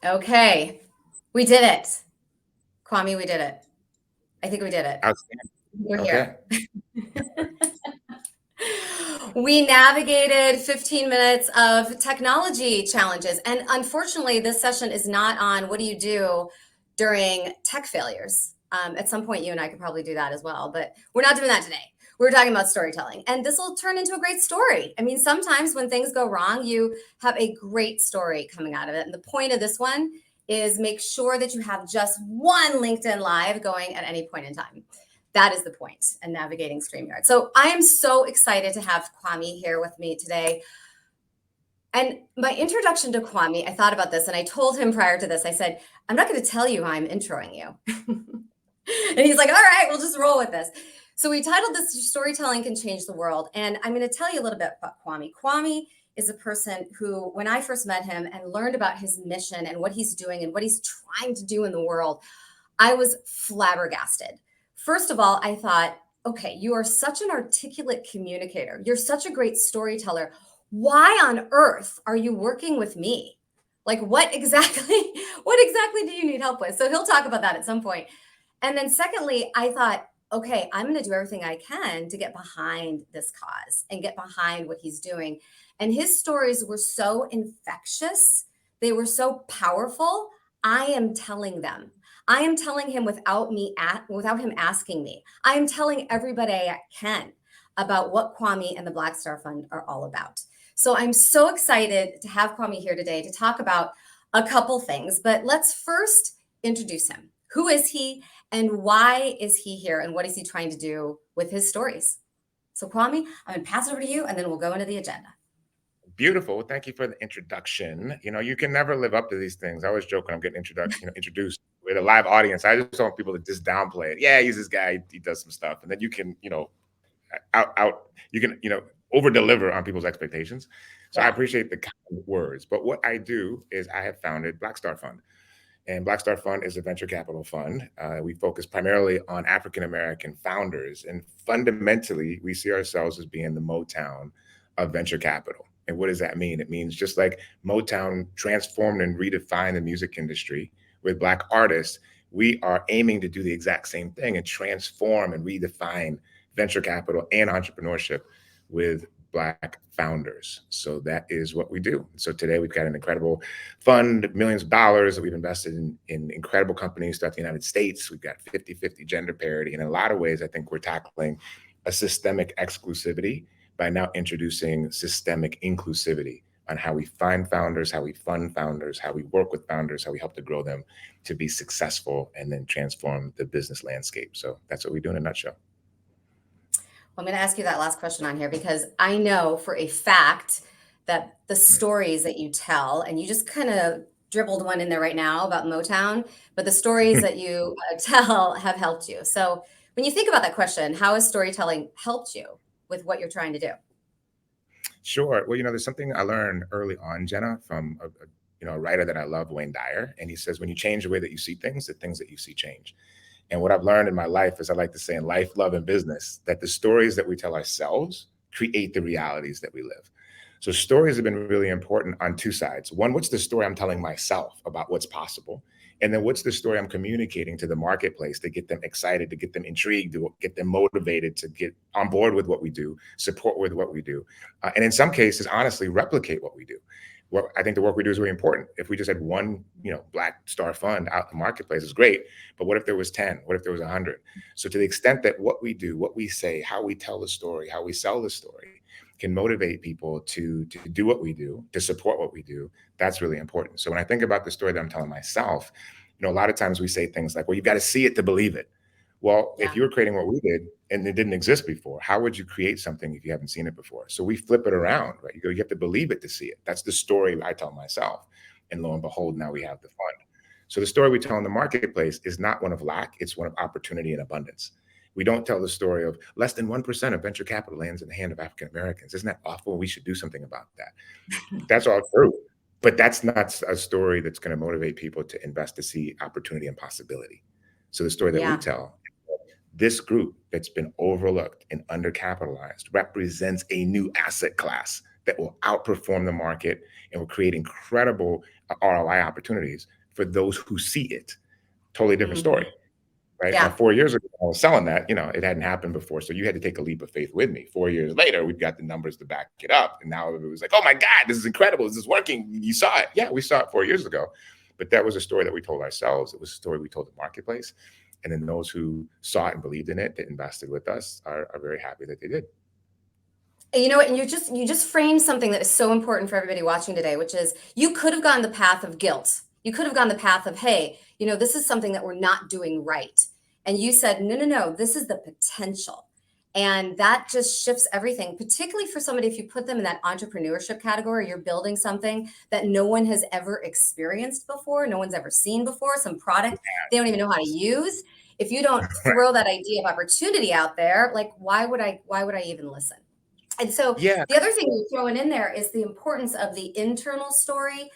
Okay, we did it. Kwame, we did it. I think we did it. Outstanding. We're Okay. here. We navigated 15 minutes of technology challenges. And unfortunately, this session is not on what do you do during tech failures. At some point, you and I could probably do that as well, but we're not doing that today. We're talking about storytelling. And this will turn into a great story. I mean, sometimes when things go wrong, you have a great story coming out of it. And the point of this one is make sure that you have just one LinkedIn Live going at any point in time. That is the point in navigating StreamYard. So I am so excited to have Kwame here with me today. And my introduction to Kwame, I thought about this and I told him prior to this, I said, I'm not going to tell you how I'm introing you. And he's like, all right, we'll just roll with this. So we titled this Storytelling Can Change the World. And I'm going to tell you a little bit about Kwame. Kwame is a person who, when I first met him and learned about his mission and what he's doing and what he's trying to do in the world, I was flabbergasted. First of all, I thought, okay, you are such an articulate communicator. You're such a great storyteller. Why on earth are you working with me? Like what exactly do you need help with? So he'll talk about that at some point. And then secondly, I thought, okay, I'm going to do everything I can to get behind this cause and get behind what he's doing. And his stories were so infectious. They were so powerful. I am telling them. I am telling him without him asking me. I am telling everybody I can about what Kwame and the Black Star Fund are all about. So I'm so excited to have Kwame here today to talk about a couple things, but let's first introduce him. Who is he and why is he here and what is he trying to do with his stories? So Kwame, I'm gonna pass it over to you and then we'll go into the agenda. Beautiful. Thank you for the introduction. You can never live up to these things. I always joke when I'm getting introduced with a live audience. I just want people to just downplay it. Yeah, he's this guy. He does some stuff, and then you can, over deliver on people's expectations. So I appreciate the kind words. But what I do is I have founded Black Star Fund. And Black Star Fund is a venture capital fund. We focus primarily on African American founders. And fundamentally, we see ourselves as being the Motown of venture capital. And what does that mean? It means just like Motown transformed and redefined the music industry with Black artists, we are aiming to do the exact same thing and transform and redefine venture capital and entrepreneurship with Black founders. So that is what we do. So today we've got an incredible fund, millions of dollars that we've invested in incredible companies throughout the United States. We've got 50-50 gender parity. And in a lot of ways, I think we're tackling a systemic exclusivity by now introducing systemic inclusivity on how we find founders, how we fund founders, how we work with founders, how we help to grow them to be successful and then transform the business landscape. So that's what we do in a nutshell. I'm going to ask you that last question on here because I know for a fact that the stories that you tell, and you just kind of dribbled one in there right now about Motown, but the stories that you tell have helped you. So when you think about that question, how has storytelling helped you with what you're trying to do? Sure. Well, there's something I learned early on, Jenna, from a writer that I love, Wayne Dyer, and he says when you change the way that you see things, the things that you see change. And what I've learned in my life is I like to say in life, love, and business that the stories that we tell ourselves create the realities that we live. So stories have been really important on two sides. One, what's the story I'm telling myself about what's possible? And then what's the story I'm communicating to the marketplace to get them excited, to get them intrigued, to get them motivated, to get on board with what we do, support with what we do. And in some cases, honestly, replicate what we do. Well, I think the work we do is really important. If we just had one, Black Star Fund out in the marketplace is great. But what if there was 10? What if there was 100? So to the extent that what we do, what we say, how we tell the story, how we sell the story can motivate people to do what we do, to support what we do, that's really important. So when I think about the story that I'm telling myself, a lot of times we say things like, well, you've got to see it to believe it. Well, if you were creating what we did and it didn't exist before, how would you create something if you haven't seen it before? So we flip it around, right? You have to believe it to see it. That's the story I tell myself. And lo and behold, now we have the fund. So the story we tell in the marketplace is not one of lack, it's one of opportunity and abundance. We don't tell the story of less than 1% of venture capital lands in the hand of African Americans. Isn't that awful? We should do something about that. That's all true. But that's not a story that's going to motivate people to invest to see opportunity and possibility. So the story that we tell, this group that's been overlooked and undercapitalized represents a new asset class that will outperform the market and will create incredible ROI opportunities for those who see it. Totally different Mhm. story, right? Now, Yeah. 4 years ago, I was selling that, it hadn't happened before. So you had to take a leap of faith with me. 4 years later, we've got the numbers to back it up. And now it was like, oh my God, this is incredible. This is working. You saw it. Yeah, we saw it 4 years ago. But that was a story that we told ourselves. It was a story we told the marketplace. And then those who saw it and believed in it, that invested with us, are very happy that they did. And you know what? And you just framed something that is so important for everybody watching today, which is you could have gone the path of guilt. You could have gone the path of, hey, this is something that we're not doing right. And you said, no, no, no, this is the potential. And that just shifts everything, particularly for somebody, if you put them in that entrepreneurship category, you're building something that no one has ever experienced before, no one's ever seen before, some product they don't even know how to use. If you don't throw that idea of opportunity out there, like why would I even listen? And so Yeah. the other thing you're throwing in there is the importance of the internal story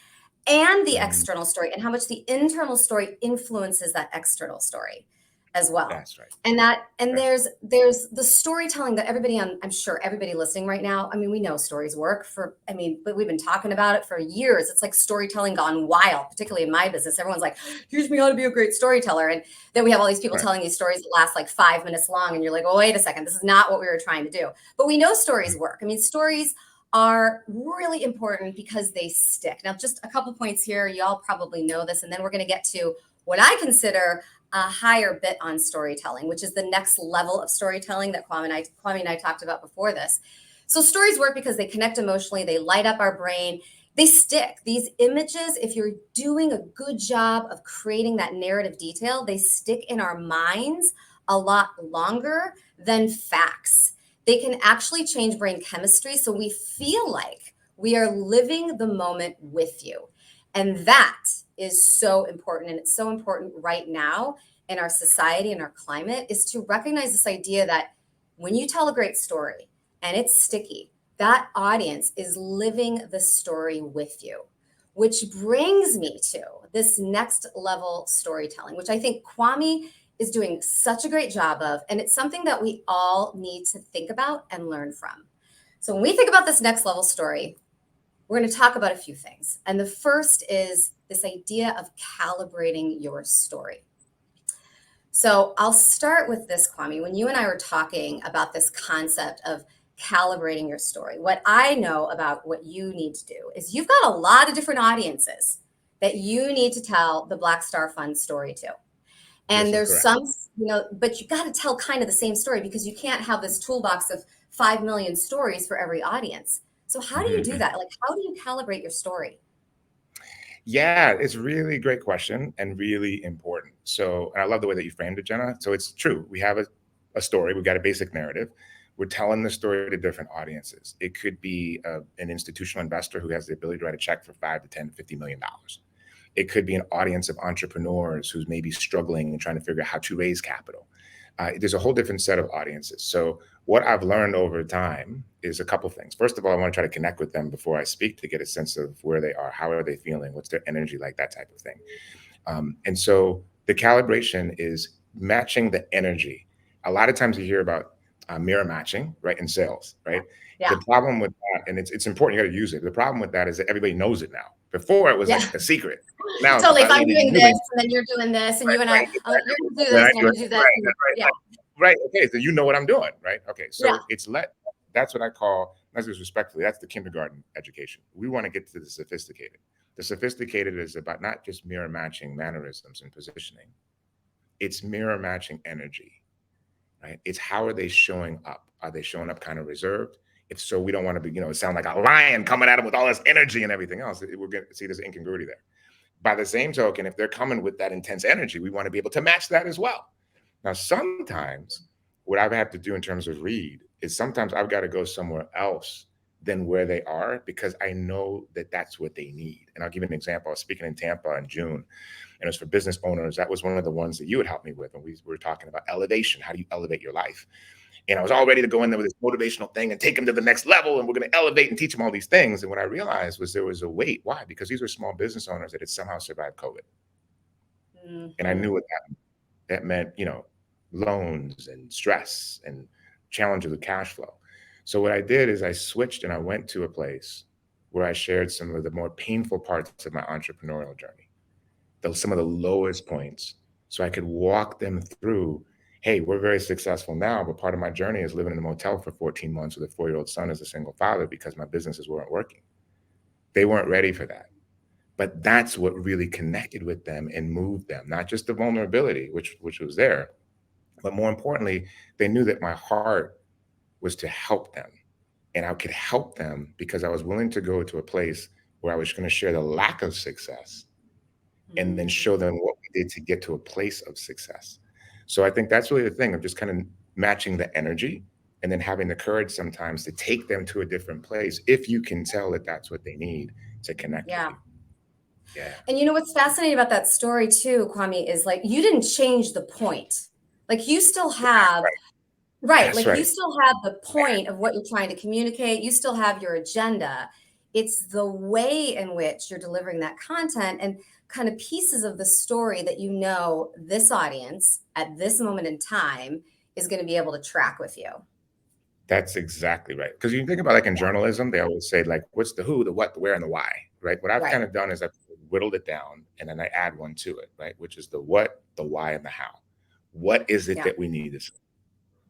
and the Mhm. external story, and how much the internal story influences that external story as well. That's right. And That's there's the storytelling that I'm sure everybody listening right now, I mean, we know stories work but we've been talking about it for years. It's like storytelling gone wild, particularly in my business. Everyone's like, here's me how to be a great storyteller. And then we have all these people right. telling these stories that last like 5 minutes long. And you're like, well, wait a second, this is not what we were trying to do. But we know stories work. I mean, stories are really important because they stick. Now, just a couple points here. Y'all probably know this, and then we're going to get to what I consider a higher bit on storytelling, which is the next level of storytelling that Kwame and I talked about before this. So stories work because they connect emotionally, they light up our brain, they stick. These images, if you're doing a good job of creating that narrative detail, they stick in our minds a lot longer than facts. They can actually change brain chemistry so we feel like we are living the moment with you. And that is so important. And it's so important right now in our society and our climate, is to recognize this idea that when you tell a great story and it's sticky, that audience is living the story with you. Which brings me to this next level storytelling, which I think Kwame is doing such a great job of. And it's something that we all need to think about and learn from. So when we think about this next level story, we're going to talk about a few things. And the first is this idea of calibrating your story. So I'll start with this, Kwame. When you and I were talking about this concept of calibrating your story, what I know about what you need to do is you've got a lot of different audiences that you need to tell the Black Star Fund story to. This And is there's correct. but you got to tell kind of the same story, because you can't have this toolbox of 5 million stories for every audience. So how do you do Mhm. that? Like, how do you calibrate your story? Yeah, it's really a great question and really important. So, and I love the way that you framed it, Jenna. So it's true. We have a story, we've got a basic narrative. We're telling the story to different audiences. It could be an institutional investor who has the ability to write a check for 5 to 10, $50 million. It could be an audience of entrepreneurs who's maybe struggling and trying to figure out how to raise capital. There's a whole different set of audiences. So what I've learned over time is a couple things. First of all, I want to try to connect with them before I speak to get a sense of where they are, how are they feeling, what's their energy like, that type of thing. And so the calibration is matching the energy. A lot of times you hear about mirror matching, right, in sales, right? Yeah. The problem with that, and it's important, you got to use it. The problem with that is that everybody knows it now. Before it was Yeah. like a secret. Now it's Totally. If about I'm really, doing this really and then you're doing this and right, you and right, I'm like, you're exactly. going to do Then this I and I'm do going it. to do this. Right, And right, yeah. right. Okay, so you know what I'm doing, right? Okay, Yeah. so that's what I call, that's just respectfully, that's the kindergarten education. We want to get to the sophisticated. The sophisticated is about not just mirror matching mannerisms and positioning, it's mirror matching energy, right? It's how are they showing up? Are they showing up kind of reserved? If so, we don't want to be, sound like a lion coming at them with all this energy and everything else. We're going to see there's incongruity there. By the same token, if they're coming with that intense energy, we want to be able to match that as well. Now, sometimes what I've had to do in terms of read is sometimes I've got to go somewhere else than where they are, because I know that that's what they need. And I'll give you an example. I was speaking in Tampa in June, and it was for business owners. That was one of the ones that you had helped me with. And we were talking about elevation. How do you elevate your life? And I was all ready to go in there with this motivational thing and take them to the next level. And we're going to elevate and teach them all these things. And what I realized was there was a weight. Why? Because these were small business owners that had somehow survived COVID. And I Mhm. knew what that meant, loans and stress and challenges with cash flow. So what I did is I switched and I went to a place where I shared some of the more painful parts of my entrepreneurial journey, some of the lowest points, so I could walk them through. Hey, we're very successful now, but part of my journey is living in a motel for 14 months with a 4-year-old son as a single father because my businesses weren't working. They weren't ready for that. But that's what really connected with them and moved them, not just the vulnerability, which was there, but more importantly, they knew that my heart was to help them. And I could help them because I was willing to go to a place where I was going to share the lack of success and then Mm. show them what we did to get to a place of success. So I think that's really the thing of just kind of matching the energy and then having the courage sometimes to take them to a different place if you can tell that that's what they need to connect with Yeah. you. Yeah. And you know what's fascinating about that story too, Kwame, is like you didn't change the point. Like you still have, Right. right, That's like you right. still have the point of what you're trying to communicate. You still have your agenda. It's the way in which you're delivering that content and kind of pieces of the story that you know this audience at this moment in time is going to be able to track with you. That's exactly right. Because you think about like in journalism, they always say like, what's the who, the what, the where, and the why, right? What I've Right. kind of done is I've whittled it down and then I add one to it, right? Which is the what, the why, and the how. What is it Yeah. that we need this?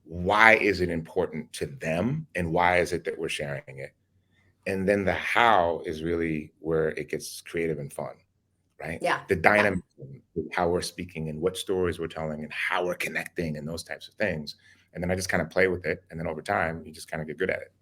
Why is it important to them? And why is it that we're sharing it? And then the how is really where it gets creative and fun, right? Yeah. The Yeah. dynamism, how we're speaking and what stories we're telling and how we're connecting and those types of things. And then I just kind of play with it. And then over time, you just kind of get good at it.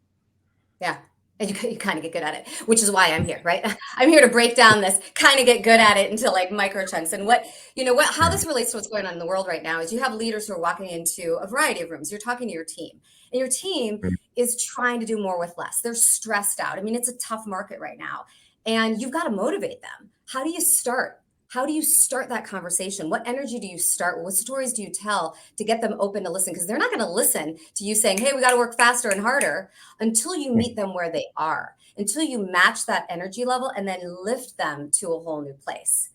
Yeah. And you kind of get good at it, which is why I'm here, right? I'm here to break down this, kind of get good at it into like micro chunks. And what, you know, what, how Mhm. this relates to what's going on in the world right now is you have leaders who are walking into a variety of rooms. You're talking to your team, and your team is trying to do more with less. They're stressed out. I mean, it's a tough market right now, and you've got to motivate them. How do you start? How do you start that conversation? What energy do you start? What stories do you tell to get them open to listen? Because they're not going to listen to you saying, hey, we got to work faster and harder until you meet them where they are, until you match that energy level and then lift them to a whole new place.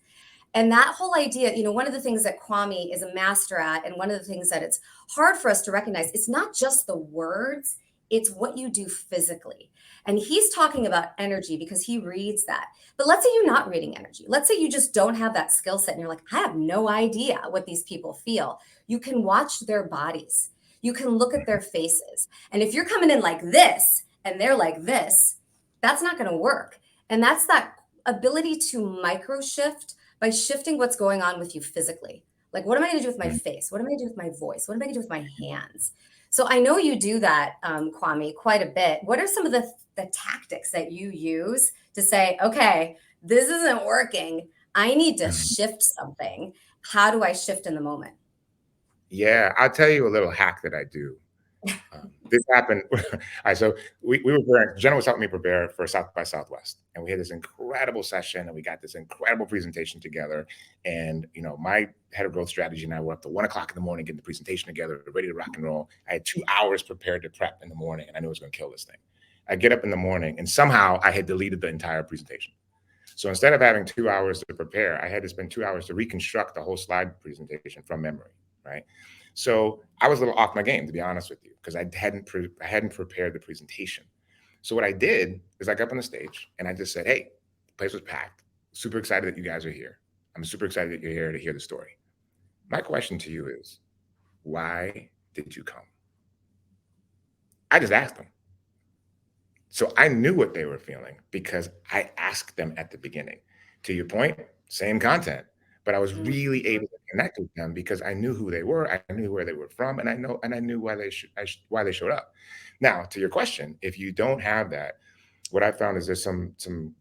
And that whole idea, you know, one of the things that Kwame is a master at, and one of the things that it's hard for us to recognize, it's not just the words, it's what you do physically. And he's talking about energy because he reads that. But let's say you're not reading energy. Let's say you just don't have that skill set and you're like, I have no idea what these people feel. You can watch their bodies, you can look at their faces. And if you're coming in like this and they're like this, that's not going to work. And that's that ability to micro shift by shifting what's going on with you physically. Like, what am I going to do with my face? What am I going to do with my voice? What am I going to do with my hands? So I know you do that, Kwame, quite a bit. What are some of the tactics that you use to say, okay, this isn't working. I need to Mhm. shift something. How do I shift in the moment? Yeah, I'll tell you a little hack that I do. This happened. All right, so we were preparing. Jenna was helping me prepare for South by Southwest, and we had this incredible session, and we got this incredible presentation together. And you know, my head of growth strategy and I were up to 1 o'clock in the morning getting the presentation together, ready to rock and roll. I had 2 hours prepared to prep in the morning, and I knew I was going to kill this thing. I get up in the morning, and somehow I had deleted the entire presentation. So instead of having 2 hours to prepare, I had to spend 2 hours to reconstruct the whole slide presentation from memory, right? So I was a little off my game, to be honest with you, because I hadn't prepared the presentation. So what I did is I got up on the stage and I just said, "Hey, the place was packed. Super excited that you guys are here. I'm super excited that you're here to hear the story. My question to you is, why did you come?" I just asked them. So I knew what they were feeling because I asked them at the beginning. To your point, same content, but I was Mm. really able to connect with them because I knew who they were, I knew where they were from, and I knew why why they showed up. Now, to your question, if you don't have that, what I found is there's some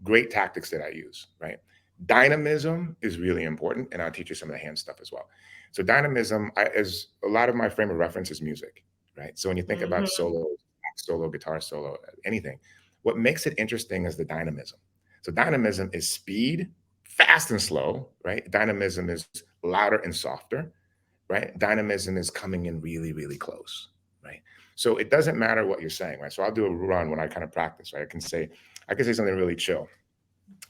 great tactics that I use, right? Dynamism is really important, and I'll teach you some of the hand stuff as well. So dynamism is a lot of my frame of reference is music, right? So when you think about Mhm. solo, guitar solo, anything, what makes it interesting is the dynamism. So dynamism is speed, fast and slow, right? Dynamism is louder and softer, right? Dynamism is coming in really, really close, right? So it doesn't matter what you're saying, right? So I'll do a run when I kind of practice, right? I can say something really chill.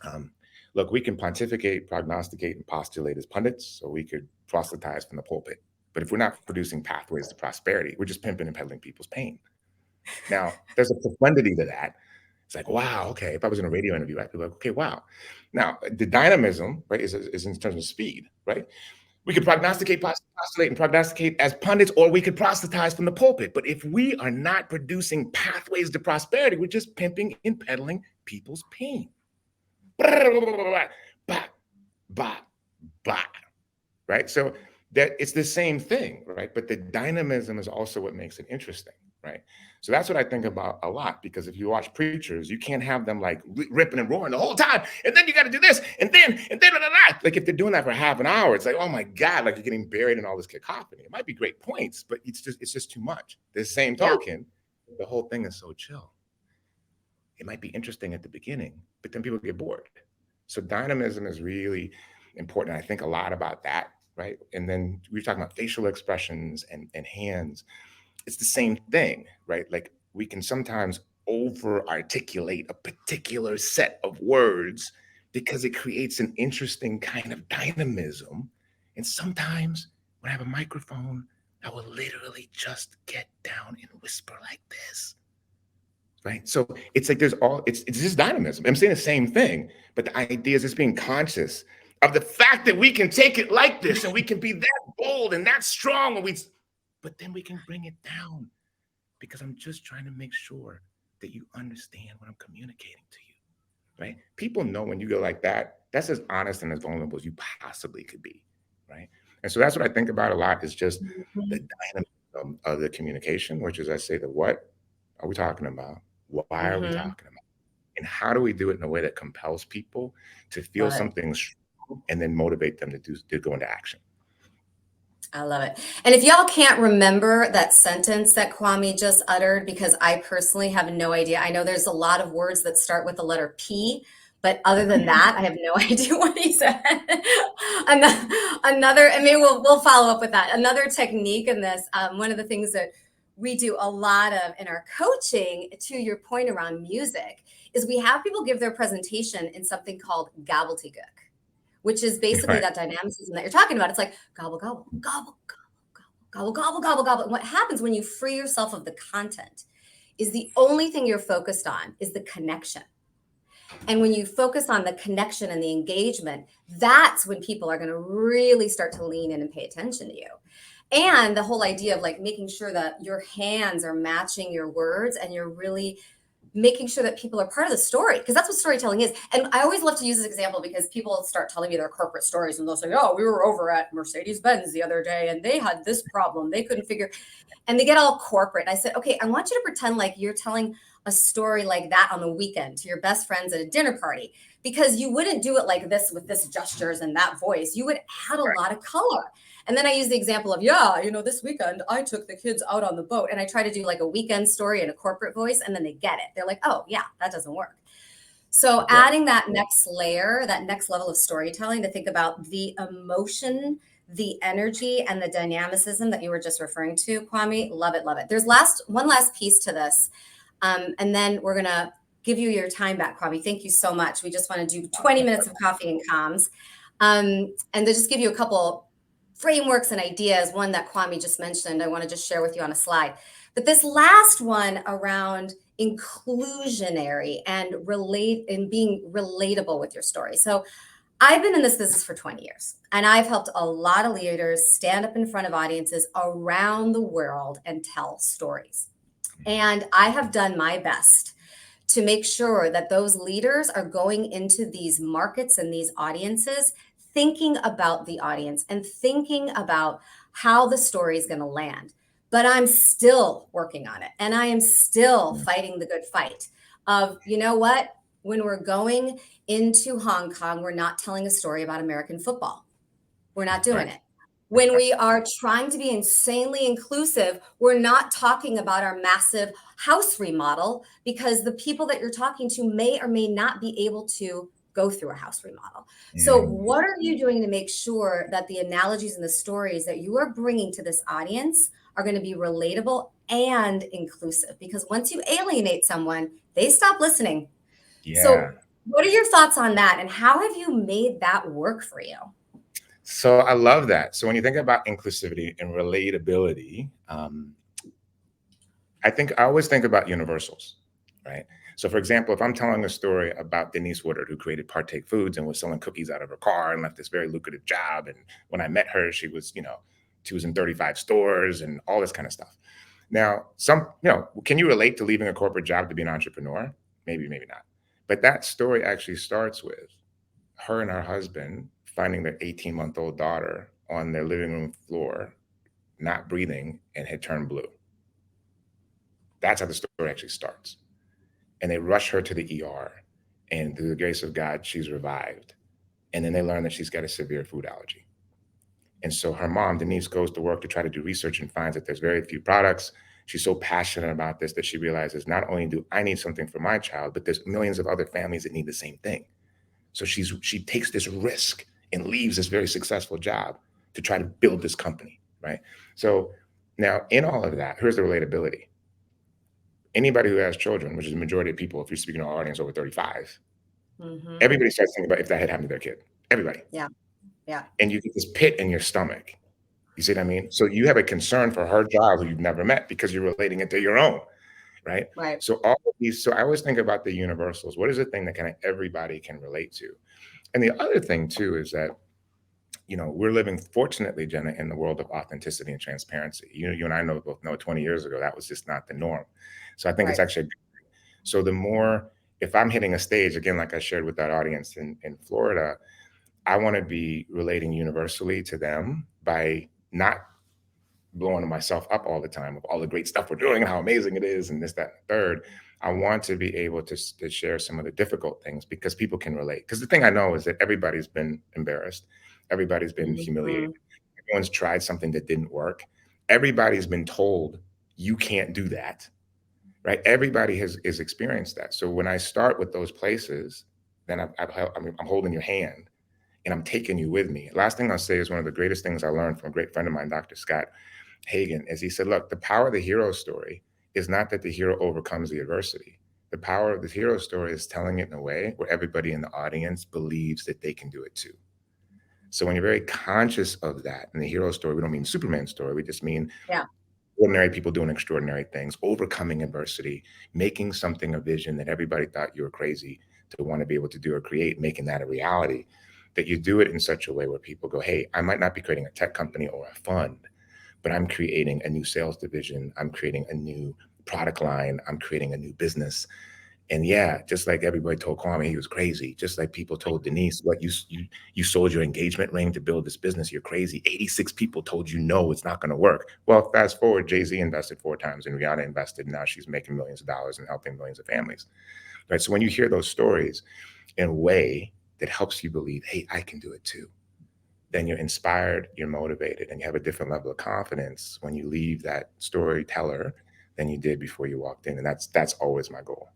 Um, Look, we can pontificate, prognosticate, and postulate as pundits, so we could proselytize from the pulpit. But if we're not producing pathways to prosperity, we're just pimping and peddling people's pain. Now, there's a profundity to that. It's like, wow, okay. If I was in a radio interview, I'd be like, okay, wow. Now, the dynamism, right, is in terms of speed, right? We could prognosticate, postulate, and prognosticate as pundits, or we could proselytize from the pulpit. But if we are not producing pathways to prosperity, we're just pimping and peddling people's pain. Bah, bah, bah, right? So that it's the same thing, right? But the dynamism is also what makes it interesting, right? So that's what I think about a lot, because if you watch preachers, you can't have them like ripping and roaring the whole time, and then you got to do this, and then blah, blah, blah. Like if they're doing that for half an hour, it's like, oh my god, like you're getting buried in all this cacophony. It might be great points, but it's just too much. The same token, the whole thing is so chill. It might be interesting at the beginning, but then people get bored. So dynamism is really important. I think a lot about that, right? And then we were talking about facial expressions and hands. It's the same thing, right? Like we can sometimes over articulate a particular set of words because it creates an interesting kind of dynamism. And sometimes when I have a microphone, I will literally just get down and whisper like this. Right. So it's like it's just dynamism. I'm saying the same thing, but the idea is just being conscious of the fact that we can take it like this and we can be that bold and that strong, but then we can bring it down, because I'm just trying to make sure that you understand what I'm communicating to you. Right. People know when you go like that, that's as honest and as vulnerable as you possibly could be. Right. And so that's what I think about a lot, is just the dynamism of the communication, which is, I say, the what are we talking about? Why are we talking about it? And how do we do it in a way that compels people to feel something strong and then motivate them to go into action? I love it. And if y'all can't remember that sentence that Kwame just uttered, because I personally have no idea. I know there's a lot of words that start with the letter P, but other than that, I have no idea what he said. Another, and maybe we'll follow up with that. Another technique in this, one of the things that we do a lot of in our coaching, to your point around music, is we have people give their presentation in something called gobbledygook, which is basically that dynamicism that you're talking about. It's like gobble, gobble, gobble, gobble, gobble, gobble, gobble, gobble. And what happens when you free yourself of the content is the only thing you're focused on is the connection. And when you focus on the connection and the engagement, that's when people are going to really start to lean in and pay attention to you. And the whole idea of like making sure that your hands are matching your words, and you're really making sure that people are part of the story, because that's what storytelling is. And I always love to use this example because people start telling me their corporate stories, and they'll say, oh, we were over at Mercedes-Benz the other day and they had this problem. They couldn't figure, and they get all corporate. And I said, okay, I want you to pretend like you're telling a story like that on the weekend to your best friends at a dinner party, because you wouldn't do it like this with this gestures and that voice. You would add a lot of color. And then I use the example of, this weekend I took the kids out on the boat, and I try to do like a weekend story in a corporate voice, and then they get it. They're like, oh yeah, that doesn't work. So adding that next layer, that next level of storytelling, to think about the emotion, the energy, and the dynamicism that you were just referring to, Kwame. Love it, love it. There's one last piece to this. And then we're going to give you your time back, Kwame. Thank you so much. We just want to do 20 minutes of coffee and comms. And to just give you a couple frameworks and ideas, one that Kwame just mentioned, I want to just share with you on a slide. But this last one around inclusionary and being relatable with your story. So I've been in this business for 20 years, and I've helped a lot of leaders stand up in front of audiences around the world and tell stories. And I have done my best to make sure that those leaders are going into these markets and these audiences thinking about the audience and thinking about how the story is going to land. But I'm still working on it. And I am still fighting the good fight of, you know what? When we're going into Hong Kong, we're not telling a story about American football. We're not doing it. When we are trying to be insanely inclusive, we're not talking about our massive house remodel, because the people that you're talking to may or may not be able to go through a house remodel. So what are you doing to make sure that the analogies and the stories that you are bringing to this audience are going to be relatable and inclusive? Because once you alienate someone, they stop listening. So what are your thoughts on that? And how have you made that work for you? So I love that. So when you think about inclusivity and relatability, I always think about universals, right? So, for example, if I'm telling a story about Denise Woodard, who created Partake Foods and was selling cookies out of her car and left this very lucrative job, and when I met her, she was in 35 stores and all this kind of stuff. Now, can you relate to leaving a corporate job to be an entrepreneur? Maybe, maybe not. But that story actually starts with her and her husband finding their 18-month-old daughter on their living room floor, not breathing, and had turned blue. That's how the story actually starts. And they rush her to the ER. And through the grace of God, she's revived. And then they learn that she's got a severe food allergy. And so her mom, Denise, goes to work to try to do research and finds that there's very few products. She's so passionate about this that she realizes not only do I need something for my child, but there's millions of other families that need the same thing. So she takes this risk and leaves this very successful job to try to build this company, right? So now in all of that, here's the relatability. Anybody who has children, which is the majority of people, if you're speaking to our audience over 35, everybody starts thinking about if that had happened to their kid. Everybody. Yeah. Yeah. And you get this pit in your stomach. You see what I mean? So you have a concern for her child who you've never met because you're relating it to your own, right? Right. So all of these, so I always think about the universals. What is the thing that kind of everybody can relate to? And the other thing too is that, we're living, fortunately, Jenna, in the world of authenticity and transparency. You and I both know 20 years ago, that was just not the norm. So I think it's actually, so the more, if I'm hitting a stage, again, like I shared with that audience in Florida, I want to be relating universally to them by not blowing myself up all the time with all the great stuff we're doing and how amazing it is and this, that, and the third. I want to be able to share some of the difficult things because people can relate. Because the thing I know is that everybody's been embarrassed. Everybody's been humiliated. Everyone's tried something that didn't work. Everybody's been told you can't do that, right? Everybody has experienced that. So when I start with those places, then I'm holding your hand and I'm taking you with me. Last thing I'll say is one of the greatest things I learned from a great friend of mine, Dr. Scott Hagen, is he said, look, the power of the hero story is not that the hero overcomes the adversity. The power of the hero story is telling it in a way where everybody in the audience believes that they can do it too. So when you're very conscious of that, in the hero story, we don't mean Superman story. We just mean ordinary people doing extraordinary things, overcoming adversity, making something a vision that everybody thought you were crazy to want to be able to do or create, making that a reality, that you do it in such a way where people go, hey, I might not be creating a tech company or a fund, but I'm creating a new sales division. I'm creating a new product line. I'm creating a new business. And yeah, just like everybody told Kwame he was crazy, just like people told Denise, what you sold your engagement ring to build this business, you're crazy. 86 people told you no, it's not going to work. Well, fast forward, Jay-Z invested 4 times and Rihanna invested, and now she's making millions of dollars and helping millions of families. Right. So when you hear those stories in a way that helps you believe, hey, I can do it too, then you're inspired, you're motivated, and you have a different level of confidence when you leave that storyteller than you did before you walked in. And that's always my goal.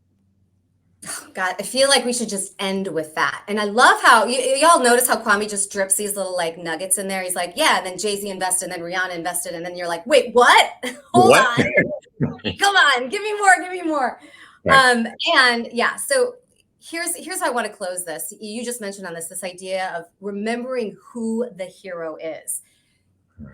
God, I feel like we should just end with that. And I love how y'all notice how Kwame just drips these little like nuggets in there. He's like, yeah, and then Jay-Z invested, and then Rihanna invested, and then you're like, wait, what? Hold on. Come on, give me more. Right. And yeah, so here's how I want to close this. You just mentioned on this idea of remembering who the hero is.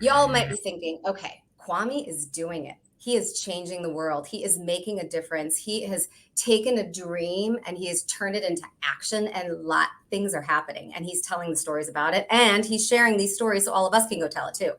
Y'all might be thinking, okay, Kwame is doing it. He is changing the world. He is making a difference. He has taken a dream and he has turned it into action, and things are happening, and he's telling the stories about it, and he's sharing these stories so all of us can go tell it too.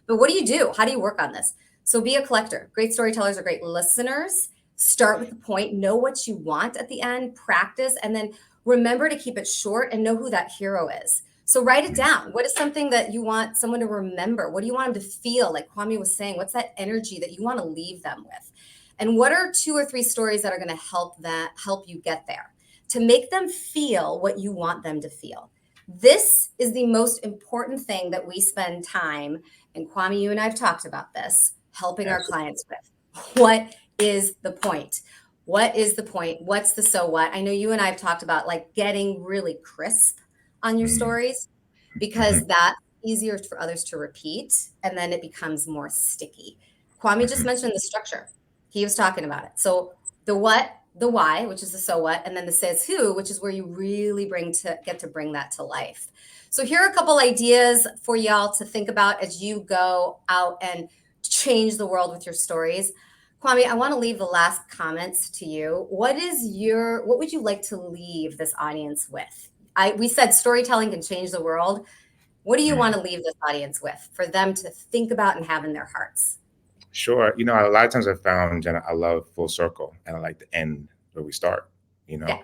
But what do you do? How do you work on this? So be a collector. Great storytellers are great listeners. Start with the point, know what you want at the end, practice, and then remember to keep it short and know who that hero is. So write it down. What is something that you want someone to remember? What do you want them to feel? Like Kwame was saying, what's that energy that you want to leave them with? And what are 2 or 3 stories that are going to help you get there to make them feel what you want them to feel? This is the most important thing that we spend time, and Kwame, you and I have talked about this, helping our clients with. What is the point? What is the point? What's the so what? I know you and I have talked about like getting really crisp on your stories, because that's easier for others to repeat, and then it becomes more sticky. Kwame just mentioned the structure. He was talking about it. So the what, the why, which is the so what, and then the says who, which is where you really get to bring that to life. So here are a couple ideas for y'all to think about as you go out and change the world with your stories. Kwame, I want to leave the last comments to you. What would you like to leave this audience with? We said storytelling can change the world. What do you want to leave this audience with for them to think about and have in their hearts? Sure. You know, a lot of times I've found, Jenna, I love full circle and I like to end where we start. You Yeah.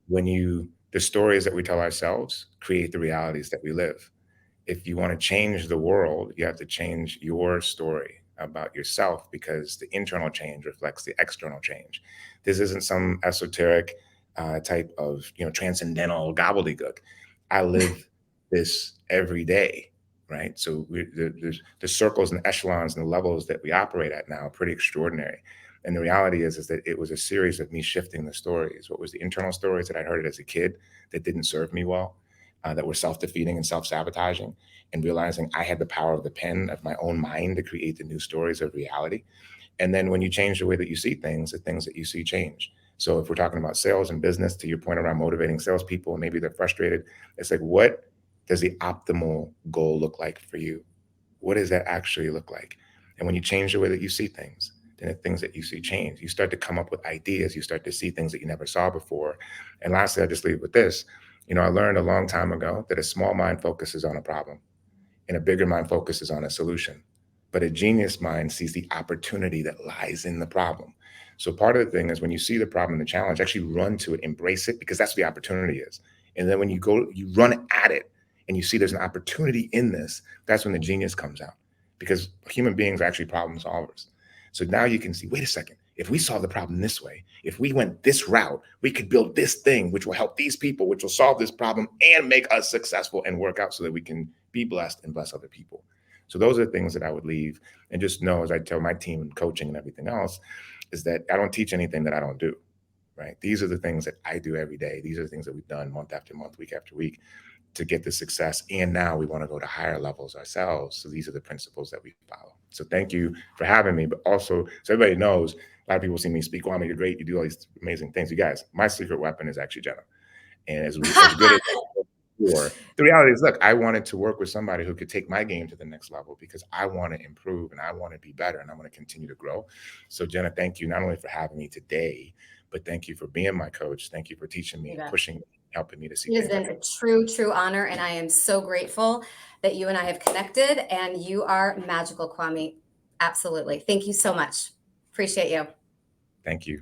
know, the stories that we tell ourselves create the realities that we live. If you want to change the world, you have to change your story about yourself because the internal change reflects the external change. This isn't some esoteric type of transcendental gobbledygook. I live this every day, right? So the circles and echelons and the levels that we operate at now are pretty extraordinary. And the reality is that it was a series of me shifting the stories. What was the internal stories that I heard as a kid that didn't serve me well, that were self-defeating and self-sabotaging, and realizing I had the power of the pen of my own mind to create the new stories of reality. And then when you change the way that you see things, the things that you see change. So if we're talking about sales and business, to your point around motivating salespeople, and maybe they're frustrated, it's like, what does the optimal goal look like for you? What does that actually look like? And when you change the way that you see things, then the things that you see change. You start to come up with ideas. You start to see things that you never saw before. And lastly, I just leave with this. You know, I learned a long time ago that a small mind focuses on a problem and a bigger mind focuses on a solution. But a genius mind sees the opportunity that lies in the problem. So part of the thing is when you see the problem and the challenge, actually run to it, embrace it, because that's what the opportunity is. And then when you go, you run at it and you see there's an opportunity in this, that's when the genius comes out, because human beings are actually problem solvers. So now you can see, wait a second, if we solve the problem this way, if we went this route, we could build this thing, which will help these people, which will solve this problem and make us successful and work out so that we can be blessed and bless other people. So those are the things that I would leave. And just know, as I tell my team and coaching and everything else, is that I don't teach anything that I don't do, right? These are the things that I do every day. These are the things that we've done month after month, week after week to get the success. And now we want to go to higher levels ourselves. So these are the principles that we follow. So thank you for having me. But also, so everybody knows, a lot of people see me speak, well, I mean, you're great. You do all these amazing things. You guys, my secret weapon is actually Jenna. And as good as before, the reality is, look, I wanted to work with somebody who could take my game to the next level because I want to improve and I want to be better and I want to continue to grow. So Jenna, thank you not only for having me today, but thank you for being my coach. Thank you for teaching me, pushing me, helping me to see it has things. been a true honor, and I am so grateful that you and I have connected, and you are magical, Kwame. Absolutely. Thank you so much. Appreciate you. Thank you.